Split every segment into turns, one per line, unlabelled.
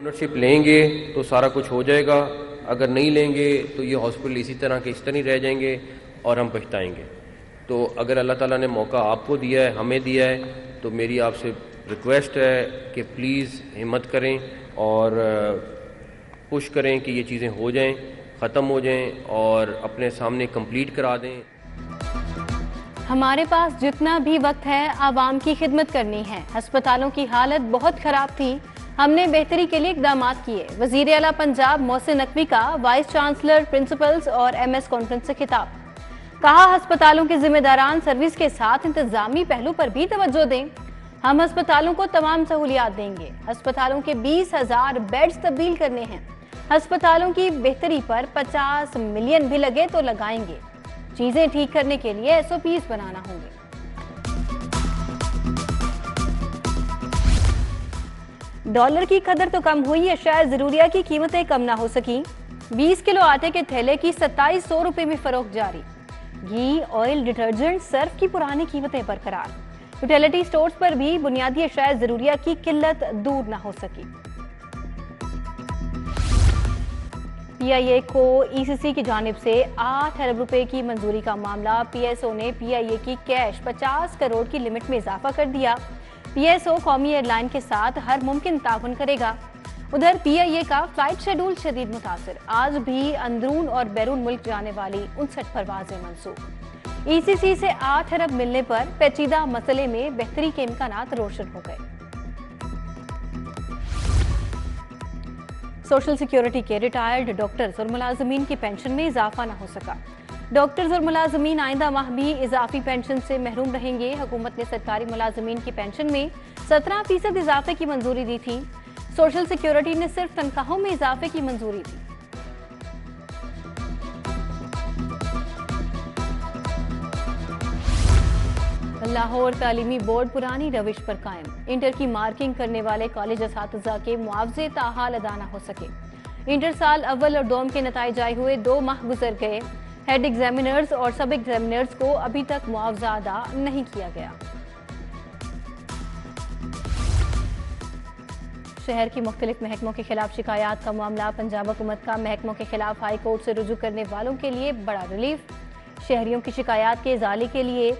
Ownership लेंगे तो सारा कुछ हो जाएगा, अगर नहीं लेंगे तो ये हॉस्पिटल इसी तरह के इस तरह ही रह जाएंगे और हम पछताएंगे। तो अगर अल्लाह ताला ने मौका आपको दिया है, हमें दिया है, तो मेरी आपसे रिक्वेस्ट है कि प्लीज़ हिम्मत करें और पुश करें कि ये चीज़ें हो जाएं, ख़त्म हो जाएं और अपने सामने कंप्लीट करा दें।
हमारे पास जितना भी वक्त है आवाम की खिदमत करनी है। अस्पतालों की हालत बहुत खराब थी, हमने बेहतरी के लिए इकदाम किए। वजीर आला पंजाब मोहसिन नकवी का वाइस चांसलर, प्रिंसिपल्स और MS कॉन्फ्रेंस से खिताब। कहा, अस्पतालों के जिम्मेदारान सर्विस के साथ इंतजामी पहलू पर भी तवज्जो दें। हम अस्पतालों को तमाम सहूलियात देंगे। अस्पतालों के 20,000 बेड्स तब्दील करने हैं। अस्पतालों की बेहतरी पर 50 मिलियन भी लगे तो लगाएंगे। चीजें ठीक करने के लिए SOPs बनाना होंगे। डॉलर की कदर तो कम हुई है, शायद जरूरिया की कीमतें कम ना हो सकी। 20 किलो आटे के थैले की 2700 रुपए में फरोख्त जारी। घी, ऑयल, डिटर्जेंट, सर्फ की पुरानी कीमतें बरकरार। यूटिलिटी स्टोर्स पर भी बुनियादी अशाया जरूरिया की किल्लत दूर ना हो सकी। PIA को ECC की जानिब से 8 अरब रुपए की मंजूरी का मामला। PSO ने PIA की कैश 50 करोड़ की लिमिट में इजाफा कर दिया। PSO कौमी एयरलाइन के साथ हर मुमकिन ताउन करेगा। उधर PIA का फ्लाइट शेड्यूल शदीद मुतासिर। आज भी अंदरून और बैरून मुल्क जाने वाली 59 परवाजें मंसूख। ECC से 8 अरब मिलने पर पेचीदा मसले में बेहतरी के इम्कानात रोशन हो गए। सोशल सिक्योरिटी के रिटायर्ड डॉक्टर्स और मुलाजमीन की पेंशन में इजाफा न हो सका। डॉक्टर्स और मुलाजमीन आइंदा माह भी इजाफी पेंशन से महरूम रहेंगे। हुकूमत ने सरकारी मुलाजमीन की पेंशन में 17% इजाफे की मंजूरी दी थी। सोशल सिक्योरिटी ने सिर्फ तनख्वाहों में इजाफे की मंजूरी दी। लाहौर तालीमी बोर्ड पुरानी रविश पर कायम। इंटर की मार्किंग करने वाले कॉलेज असातिज़ा के मुआवजे ताहाल अदा न हो सके। इंटर साल अव्वल और दोम के नताइज आए हुए 2 माह गुजर गए। हेड एग्जामिनर्स और सब एग्जामिनर्स को अभी तक मुआवजा अदा नहीं किया गया। शहर की मुख्तलिफ महकमों के खिलाफ शिकायत का मामला। पंजाब हुकूमत का महकमों के खिलाफ हाई कोर्ट से रुजू करने वालों के लिए बड़ा रिलीफ। शहरियों की शिकायत के इजाले के लिए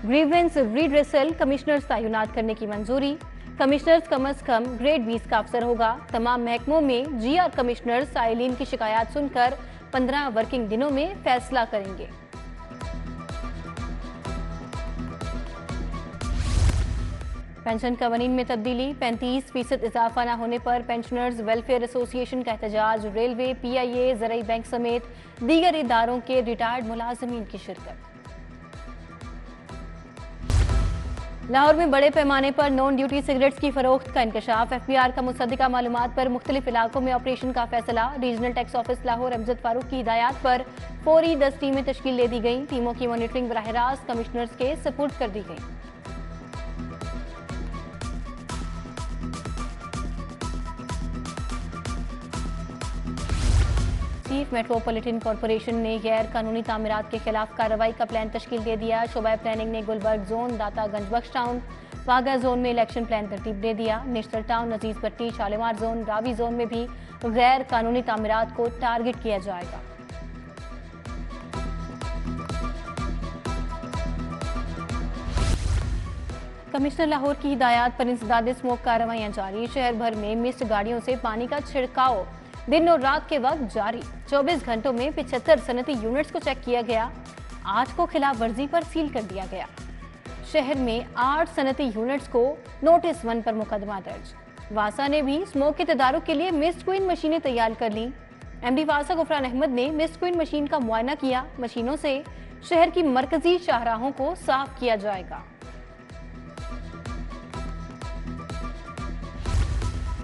ग्रीवेंस रिड्रेसल कमिश्नर्स तैनात करने की मंजूरी। कमिश्नर्स कम अज कम ग्रेड 20 का अफसर होगा। तमाम महकमों में GR कमिश्नर साइलिन की शिकायत सुनकर 15 वर्किंग दिनों में फैसला करेंगे। पेंशन कवानीन में तब्दीली। 35% इजाफा न होने पर पेंशनर्स वेलफेयर एसोसिएशन का एहतजाज। रेलवे, PIA, ज़राई बैंक समेत दीगर इदारों के रिटायर्ड मुलाजमीन की शिरकत। लाहौर में बड़े पैमाने पर नॉन ड्यूटी सिगरेट्स की फरोख्त का इंकशाफ। FBR का मुसद्दिका मालूमात पर मुख्तलिफ इलाकों में ऑपरेशन का फैसला। Regional tax office Lahore Amjad Farooq की हिदायत पर फौरी 10 टीमें तश्कील दे दी गई। टीमों की मॉनिटरिंग बराह रास्त कमिश्नर्स के सपुर्द कर दी गई। चीफ मेट्रोपॉलिटन कॉरपोरेशन ने गैर कानूनी तामीरात के खिलाफ कार्रवाई का प्लान तश्कील दे दिया। शोबा प्लानिंग ने गुलबर्ग जोन, दाता गंजबख्श टाउन, वागा जोन में इलेक्शन प्लान तरतीब दे दिया। नेशनल टाउन, नजीज पट्टी, शालीमार जोन, रावी जोन में भी गैर कानूनी तामीरात को टारगेट किया जाएगा। कमिश्नर लाहौर की हिदायत पर इंसदाद स्मोक कार्रवाइयां जारी। शहर भर में मिस्ट गाड़ियों से पानी का छिड़काव दिन और रात के वक्त जारी। 24 घंटों में 75 सनती यूनिट्स को चेक किया गया। 8 को खिलाफ वर्जी पर सील कर दिया गया। शहर में 8 सनती यूनिट्स को नोटिस 1 पर मुकदमा दर्ज। वासा ने भी स्मोक के तदारुक के लिए मिस्ट क्वीन मशीनें तैयार कर ली। MD वासा गुफरान अहमद ने मिस्ट क्वीन मशीन का मुआयना किया। मशीनों से शहर की मरकजी शाहराहों को साफ किया जाएगा।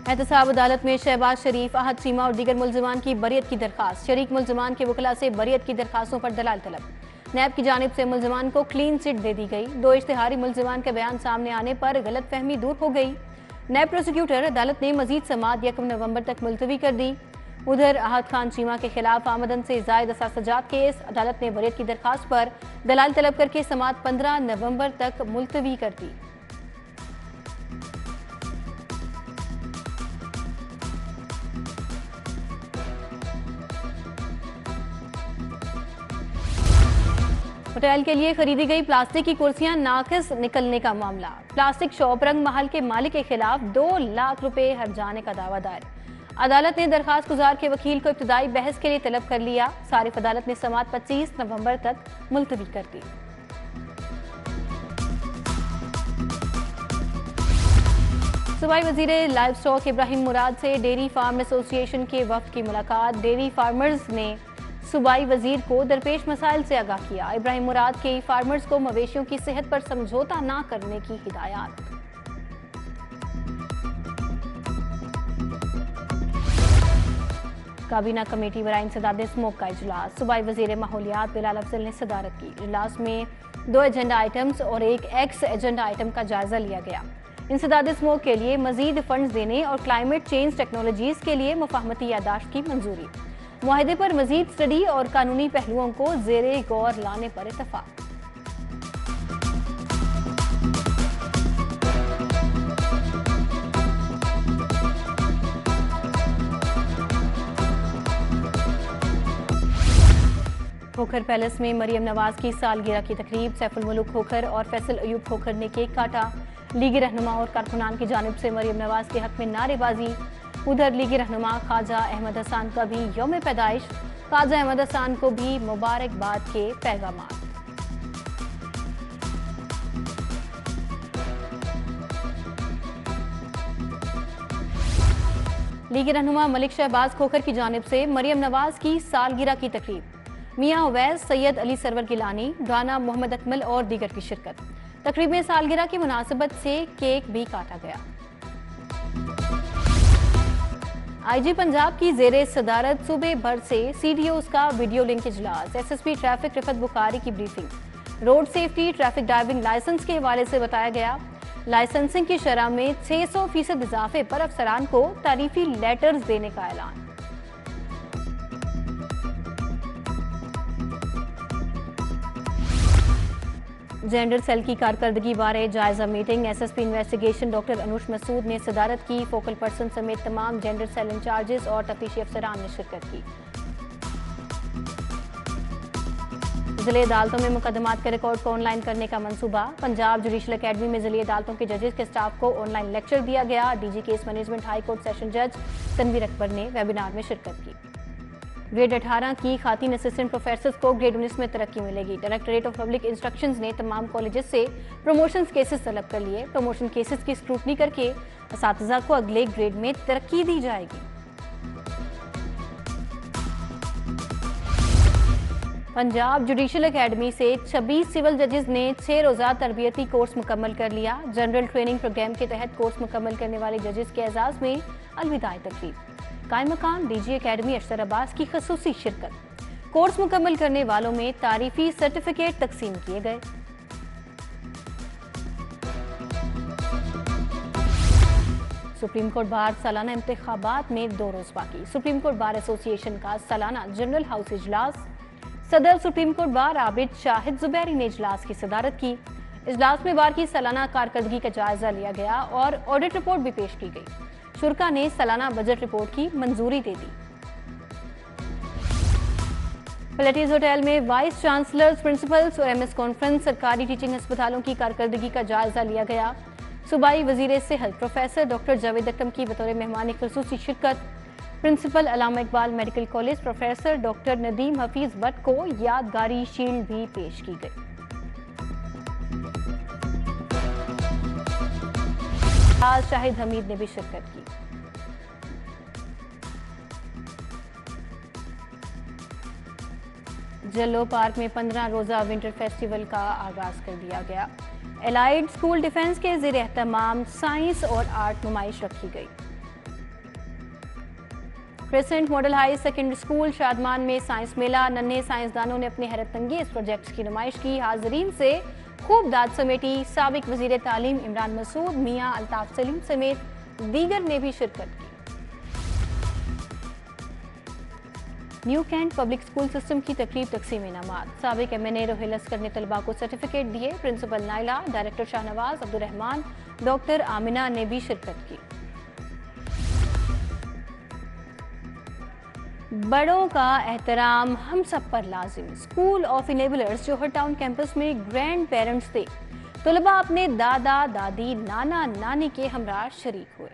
एहतसाब अदालत में शहबाज शरीफ, अहद चीमा और दीगर मुल्जिमान की बरियत की दरखास्त। शरीक मुल्जिमान के वकला से बरियत की दरखास्तों पर दलाल तलब। नैब की जानिब से मुल्जिमान को क्लीन चिट दे दी गई। 2 इश्तिहारी मुल्जिमान के बयान सामने आने पर गलत फहमी दूर हो गई। नैब प्रोसिक्यूटर अदालत ने मजीद समात 1 नवंबर तक मुलतवी कर दी। उधर अहद खान चीमा के खिलाफ आमदन से जायद असासजात केस। अदालत ने बरियत की दरखास्त पर दलाल तलब करके समात 15 नवंबर तक मुलतवी कर दी। होटल के लिए खरीदी गई प्लास्टिक की कुर्सियां नाकिस निकलने का मामला। प्लास्टिक शॉप रंग महल के मालिक के खिलाफ 2 लाख रुपए हर्जाने का दावा दायर। अदालत ने दरखास्त गुजार के वकील को इब्तदाई बहस के लिए तलब कर लिया। सारिफ अदालत ने समाअत 25 नवंबर तक मुलतवी कर दी। सूबाई वजीर लाइव स्टॉक इब्राहिम मुराद से डेयरी फार्म एसोसिएशन के वफ्द की मुलाकात। डेयरी फार्मर्स ने सूबाई वजीर को दरपेश मसाइल से आगाह किया। इब्राहिम मुराद के फार्मर्स को मवेशियों की सेहत पर समझौता न करने की हिदायत। काबीना कमेटी बराए इंसदाद स्मोक का इजलास। सूबाई वजीर माहौलियात बिलाल अफजल ने सदारत की। इजलास में 2 एजेंडा आइटम्स और 1 एक्स एजेंडा आइटम का जायजा लिया गया। इंसदाद स्मोक के लिए मजीद फंड्स देने और क्लाइमेट चेंज टेक्नोलॉजीज के लिए मुफाहमती यादाश्त की मंजूरी। मुआहदे पर मजीद स्टडी और कानूनी पहलुओं को जेरे गौर लाने पर इत्तफाक। खोखर पैलेस में मरियम नवाज की सालगिरह की तकरीब। सैफुल मुल्क खोखर और फैसल अयूब खोखर ने केक काटा। लीगी रहनुमा और कारकुनान की जानिब से मरियम नवाज के हक में नारेबाजी। उधर लीगी रहनुमा ख्वाजा अहमद हसन का भी यौम पैदाइश। ख्वाजा अहमद हसन को भी मुबारकबाद के पैगाम। लीगी रहनुमा मलिक शहबाज खोखर की जानिब से मरियम नवाज की सालगिरह की तकरीब। मियां उवैस, सैयद अली सरवर गिलानी, राना मोहम्मद अकमल और दीगर की शिरकत। तकरीब में सालगिरह की मुनासिबत से केक भी काटा गया। आईजी पंजाब की जेरे सदारत सूबे भर से CDOs का वीडियो लिंक इजलास। SSP ट्रैफिक रिफत बुखारी की ब्रीफिंग। Road safety traffic driving licence के हवाले से बताया गया। लाइसेंसिंग की शरह में 600% इजाफे पर अफसरान को तारीफी लेटर्स देने का ऐलान। जेंडर सेल की कारकर्दगी बारे जायजा meeting. SSP investigation doctor Anush Masood ने सदारत की। फोकल पर्सन समेत तमाम जेंडर सेल इंचार्जेस और तफ्तीशी अफसरान ने शिरकत की। जिले अदालतों में मुकदमात के रिकॉर्ड को ऑनलाइन करने का मंसूबा। पंजाब जुडिशल अकेडमी में जिले अदालतों के जजेस के स्टाफ को ऑनलाइन लेक्चर दिया गया। DG case management high court session जज तनवीर अकबर ने वेबिनार में शिरकत की। ग्रेड 18 की खातीन असिस्टेंट प्रोफेसर्स को ग्रेड 19 में तरक्की मिलेगी। डायरेक्टरेट ऑफ पब्लिक इंस्ट्रक्शंस ने तमाम कॉलेजेस से प्रमोशन केसेस तलब कर लिए। प्रमोशन केसेस की स्क्रूटनी करके असातिज़ा को अगले ग्रेड में तरक्की दी जाएगी। पंजाब जुडिशल अकेडमी से 26 सिविल जजेस ने 6 रोज़ा तरबियती कोर्स मुकम्मल कर लिया। जनरल ट्रेनिंग प्रोग्राम के तहत कोर्स मुकम्मल करने वाले जजेस के एजाज में अलविदाई तकरीब। कायम मकाम DG अकेडमी अशतर अब्बास की खसूसी शिरकत। कोर्स मुकम्मल करने वालों में तारीफी सर्टिफिकेट तकसीम किए गए। सुप्रीम कोर्ट बार सालाना इंतखाबात में 2 रोज बाकी। सुप्रीम कोर्ट बार एसोसिएशन का सालाना जनरल हाउस इजलास। सदर supreme court bar Abid Shahid Zubairi ने इजलास की सदारत की। इजलास में बार की सालाना कारकर्दगी का जायजा लिया गया और ऑडिट रिपोर्ट भी पेश की गई। शुरा ने सालाना बजट रिपोर्ट की मंजूरी दे दी। प्लेटीज होटल में वाइस चांसलर्स, प्रिंसिपल्स और MS कॉन्फ्रेंस सरकारी टीचिंग अस्पतालों की कारकर्दगी का जायजा लिया गया। सूबाई वजीर सेहत प्रोफेसर डॉक्टर जावेद अकरम की बतौर मेहमान खसूसी शिरकत। Principal Allama Iqbal medical college professor doctor Nadeem Hafeez Bhatt को यादगारी शील्ड भी पेश की गई। आज शाहिद हमीद ने भी शिरकत की। जल्लो पार्क में 15 रोजा विंटर फेस्टिवल का आगाज कर दिया गया। एलाइड स्कूल डिफेंस के ज़ेर एहतमाम साइंस और आर्ट नुमाइश रखी गई। Crescent model high secondary school Shadman में साइंस मेला। नन्हे साइंसदानों ने अपने हैरत अंगेज प्रोजेक्ट्स की नुमाइश की। हाजरीन से खूब दाद समेटी। साबिक वजीर तालीम इमरान मसूद, मियां अल्ताफ सलीम समेत दीगर ने भी शिरकत की। New cantt public school system की तकरीब तकसीम इनामात। साबिक MNA रोहिल अस्कर ने तलबा को सर्टिफिकेट दिए। Principal Naila, director Shahnawaz, Abdurrahman, doctor Amina ने भी शिरकत की। बड़ों का एहतराम हम सब पर लाजिम। School of enablers Johar town campus में ग्रैंड पेरेंट्स थे। तलबा अपने दादा दादी नाना नानी के हमरा शरीक हुए।